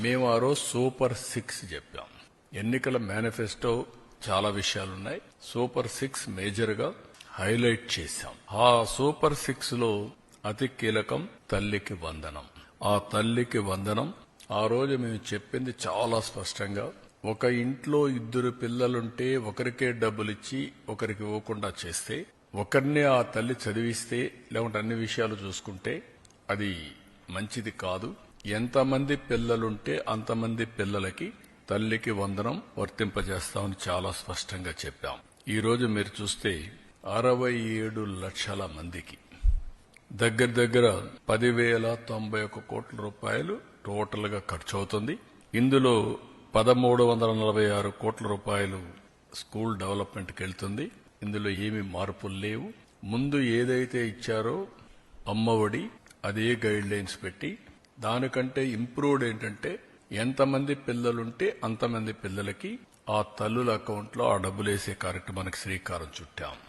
మేము ఆ రోజు సూపర్ 6 చెప్పాం. ఎన్నికల మేనిఫెస్టో చాలా విషయాలున్నాయి. సూపర్ 6 మేజర్ గా హైలైట్ చేశాం. ఆ సూపర్ 6 లో అతి కీలకం తల్లికి వందనం. ఆ తల్లికి వందనం ఆ రోజు మేము చెప్పింది చాలా స్పష్టంగా, ఒక ఇంట్లో 2 పిల్లలుంటే ఒకరికే డబ్బులిచ్చి ఒకరికి ఇవ్వకుండా చేస్తే, ఒకరినే ఆ తల్లి చదివిస్తే, లేకుంటే అన్ని విషయాలు చూసుకుంటే అది మంచిది కాదు. ఎంతమంది పిల్లలుంటే అంతమంది పిల్లలకి తల్లికి వందనం వర్తింపజేస్తామని చాలా స్పష్టంగా చెప్పాం. ఈ రోజు మీరు చూస్తే 67 లక్షల మందికి దగ్గర 10,091 కోట్ల రూపాయలు టోటల్ గా ఖర్చు అవుతుంది. ఇందులో 1,346 కోట్ల రూపాయలు స్కూల్ డెవలప్మెంట్ కి వెళ్తుంది. ఇందులో ఏమీ మార్పులు లేవు. ముందు ఏదైతే ఇచ్చారో అమ్మఒడి అదే గైడ్ లైన్స్ పెట్టి, దానికంటే ఇంప్రూవ్డ్ ఏంటంటే ఎంతమంది పిల్లలుంటే అంతమంది పిల్లలకి ఆ తల్లుల అకౌంట్ లో ఆ డబ్బులేసే కార్యక్రమానికి శ్రీకారం చుట్టాం.